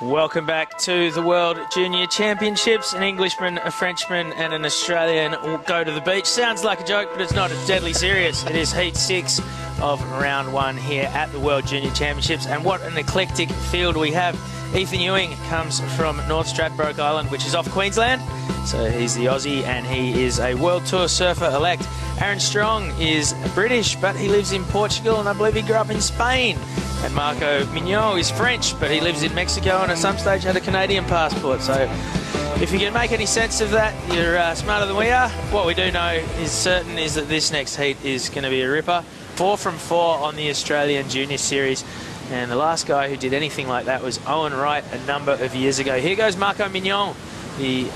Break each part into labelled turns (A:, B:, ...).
A: Welcome back to the World Junior Championships. An Englishman, a Frenchman and an Australian will go to the beach. Sounds like a joke, but it's not. It's deadly serious. It is Heat 6 of round 1 here at the World Junior Championships. And what an eclectic field we have. Ethan Ewing comes from North Stradbroke Island, which is off Queensland. So he's the Aussie and he is a World Tour surfer elect. Arran Strong is British, but he lives in Portugal and I believe he grew up in Spain. And Marco Mignot is French, but he lives in Mexico and at some stage had a Canadian passport. So if you can make any sense of that, you're smarter than we are. What we do know is certain is that this next heat is going to be a ripper. 4 from 4 on the Australian Junior Series. And the last guy who did anything like that was Owen Wright a number of years ago. Here goes Marco Mignot, the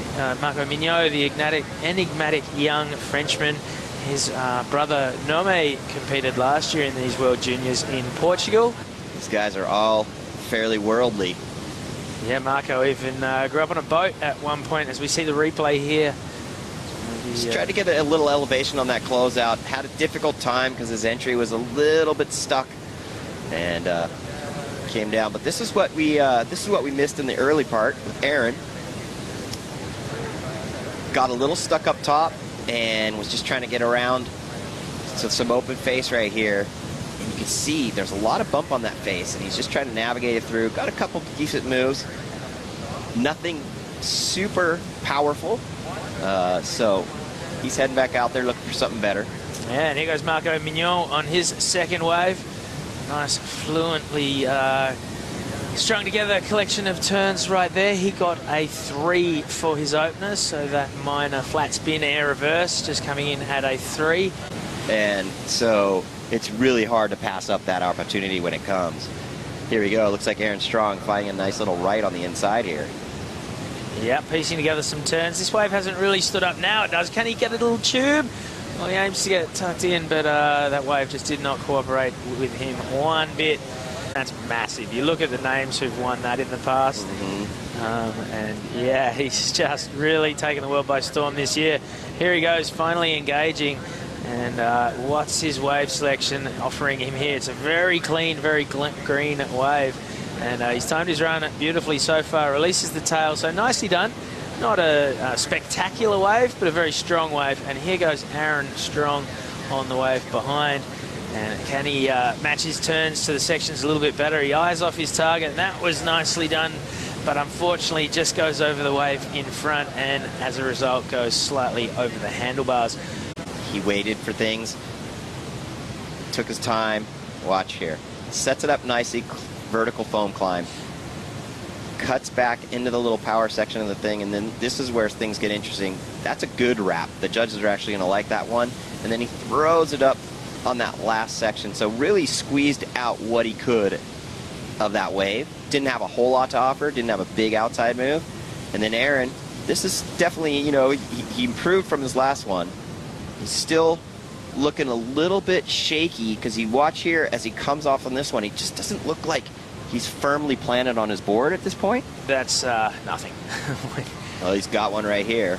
A: enigmatic young Frenchman. His brother Nome competed last year in these World Juniors in Portugal.
B: These guys are all fairly worldly.
A: Yeah, Marco even grew up on a boat at one point, as we see the replay here.
B: Just tried to get a little elevation on that closeout. Had a difficult time because his entry was a little bit stuck, and came down. But this is what we missed in the early part with Arran. Got a little stuck up top and was just trying to get around to some open face right here. And you can see there's a lot of bump on that face, and he's just trying to navigate it through. Got a couple decent moves. Nothing super powerful. So he's heading back out there looking for something better.
A: Yeah, and here goes Marco Mignot on his second wave. Nice, fluently strung together collection of turns right there. He got a 3 for his opener, so that minor flat spin air reverse just coming in at a 3.
B: And so it's really hard to pass up that opportunity when it comes. Here we go. Looks like Arran Strong finding a nice little right on the inside here.
A: Yeah, piecing together some turns. This wave hasn't really stood up. Now it does. Can he get a little tube? Well, he aims to get it tucked in, but that wave just did not cooperate with him one bit. That's massive. You look at the names who've won that in the past. And yeah, he's just really taken the world by storm this year. Here he goes, finally engaging. And what's his wave selection offering him here? It's a very clean, very green wave. And he's timed his run beautifully so far. Releases the tail, so nicely done. Not a spectacular wave, but a very strong wave. And here goes Arran Strong on the wave behind. And can he match his turns to the sections a little bit better? He eyes off his target, and that was nicely done. But unfortunately, just goes over the wave in front, and as a result, goes slightly over the handlebars.
B: He waited for things, took his time. Watch here. Sets it up nicely, vertical foam climb. Cuts back into the little power section of the thing, and then this is where things get interesting. That's a good wrap. The judges are actually going to like that one. And then he throws it up on that last section. So really squeezed out what he could of that wave. Didn't have a whole lot to offer. Didn't have a big outside move. And then Arran, this is definitely, you know, he improved from his last one. He's still looking a little bit shaky because you watch here as he comes off on this one, he just doesn't look like he's firmly planted on his board at this point.
A: That's nothing.
B: Well, he's got one right here.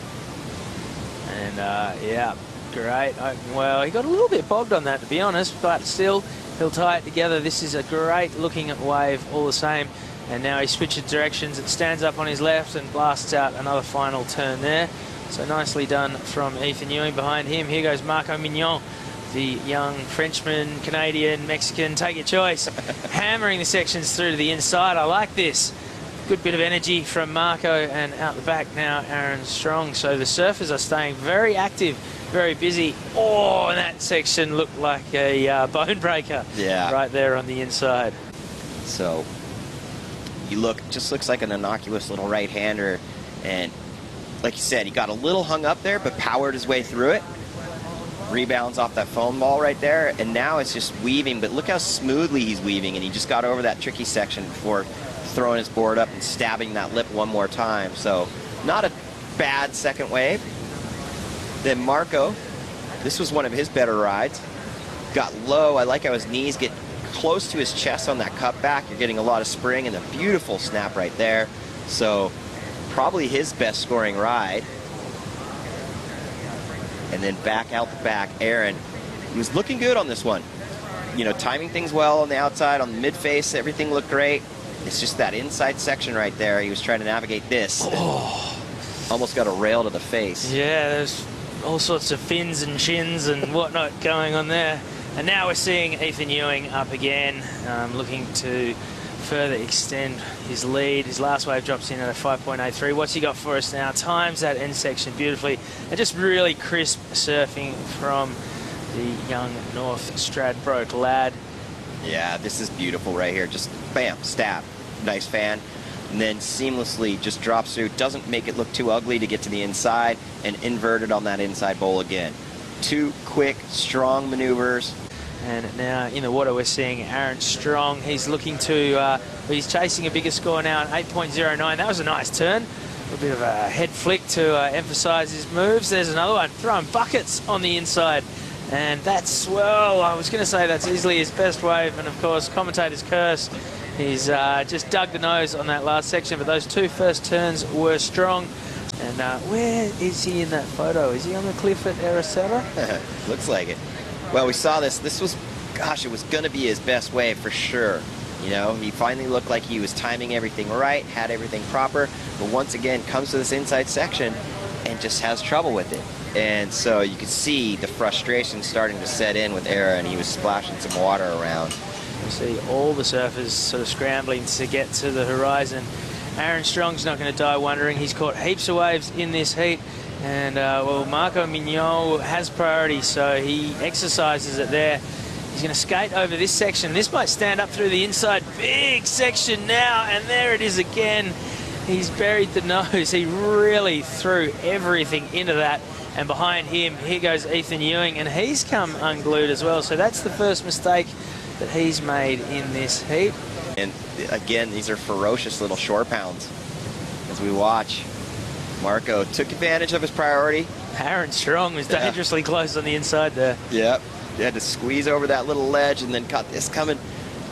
A: And yeah, great. Well, he got a little bit bogged on that, to be honest, but still, he'll tie it together. This is a great looking wave all the same. And now he switches directions. It stands up on his left and blasts out another final turn there. So nicely done from Ethan Ewing. Behind him, here goes Marco Mignot, the young Frenchman, Canadian, Mexican, take your choice. Hammering the sections through to the inside. I like this. Good bit of energy from Marco, and out the back now, Arran Strong. So the surfers are staying very active, very busy. Oh, and that section looked like a bone breaker.
B: Yeah. Right
A: there on the inside.
B: So you look, just looks like an innocuous little right-hander, and like you said, he got a little hung up there, but powered his way through it. Rebounds off that foam ball right there, and now it's just weaving, but look how smoothly he's weaving, and he just got over that tricky section before throwing his board up and stabbing that lip one more time. So not a bad second wave. Then Marco, this was one of his better rides. Got low. I like how his knees get close to his chest on that cutback. You're getting a lot of spring and a beautiful snap right there. So probably his best scoring ride. And then back out the back, Arran. He was looking good on this one. You know, timing things well on the outside, on the mid face, everything looked great. It's just that inside section right there. He was trying to navigate this. Almost got a rail to the face.
A: Yeah, there's all sorts of fins and chins and whatnot going on there. And now we're seeing Ethan Ewing up again, looking to further extend his lead. His last wave drops in at a 5.83. What's he got for us now? Times that end section beautifully. And just really crisp surfing from the young North Stradbroke lad.
B: Yeah, this is beautiful right here. Just bam, stab. Nice fan. And then seamlessly just drops through. Doesn't make it look too ugly to get to the inside, and inverted on that inside bowl again. Two quick, strong maneuvers.
A: And now in the water we're seeing Arran Strong. He's looking to, he's chasing a bigger score now, an 8.09. That was a nice turn. A bit of a head flick to emphasise his moves. There's another one, throwing buckets on the inside. And that's, well, I was going to say that's easily his best wave. And of course, commentator's curse. He's just dug the nose on that last section, but those two first turns were strong. And where is he in that photo? Is he on the cliff at Arran?
B: Looks like it. Well, we saw this. This was, gosh, it was going to be his best wave for sure. You know, he finally looked like he was timing everything right, had everything proper, but once again comes to this inside section and just has trouble with it. And so you could see the frustration starting to set in with Arran, and he was splashing some water around.
A: You see all the surfers sort of scrambling to get to the horizon. Arran Strong's not going to die wondering. He's caught heaps of waves in this heat. And, well, Marco Mignot has priority, so he exercises it there. He's going to skate over this section. This might stand up through the inside. Big section now, and there it is again. He's buried the nose. He really threw everything into that. And behind him, here goes Ethan Ewing, and he's come unglued as well. So that's the first mistake that he's made in this heat.
B: And again, these are ferocious little shore pounds as we watch. Marco took advantage of his priority.
A: Arran Strong was dangerously close on the inside there.
B: Yep. He had to squeeze over that little ledge and then caught this coming.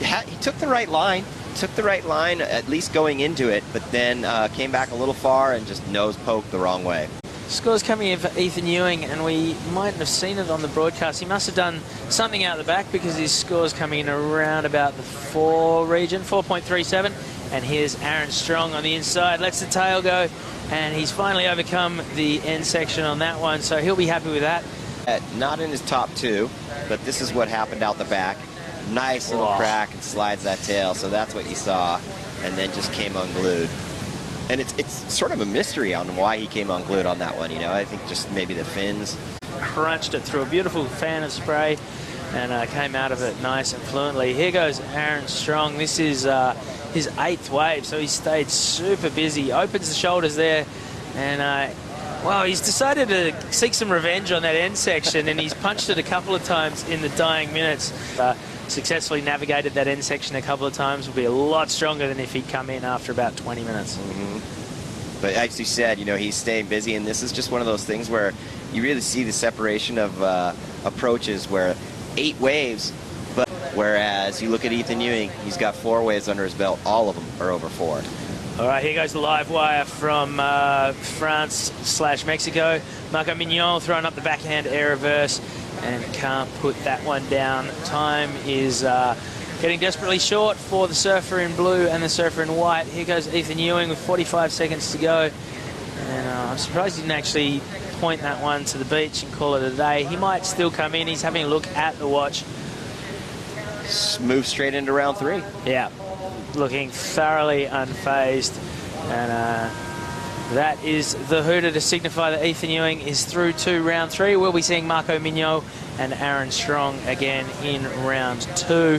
B: He took the right line. Took the right line, at least going into it, but then came back a little far and just nose poked the wrong way.
A: Scores coming in for Ethan Ewing, and we mightn't have seen it on the broadcast. He must have done something out the back because his score's coming in around about the 4 region, 4.37. And here's Arran Strong on the inside, lets the tail go, and he's finally overcome the end section on that one, so he'll be happy with that.
B: Not in his top 2, but this is what happened out the back. Nice little crack and slides that tail, so that's what you saw, and then just came unglued. And it's sort of a mystery on why he came unglued on that one, you know. I think just maybe the fins.
A: Crunched it through a beautiful fan of spray and came out of it nice and fluently. Here goes Arran Strong. This is his 8th wave, so he stayed super busy. Opens the shoulders there, and well, he's decided to seek some revenge on that end section, and he's punched it a couple of times in the dying minutes. Successfully navigated that end section a couple of times. Will be a lot stronger than if he'd come in after about 20 minutes.
B: But as you said, you know, he's staying busy, and this is just one of those things where you really see the separation of approaches, where 8 waves, but whereas you look at Ethan Ewing, he's got 4 waves under his belt. All of them are over 4.
A: All right, here goes the live wire from France/Mexico. Marco Mignot throwing up the backhand air reverse and can't put that one down. Time is getting desperately short for the surfer in blue and the surfer in white. Here goes Ethan Ewing with 45 seconds to go. And I'm surprised he didn't actually point that one to the beach and call it a day. He might still come in. He's having a look at the watch.
B: Move straight into round 3.
A: Yeah, looking thoroughly unfazed. And that is the hooter to signify that Ethan Ewing is through to round 3. We'll be seeing Marco Mignot and Arran Strong again in round 2.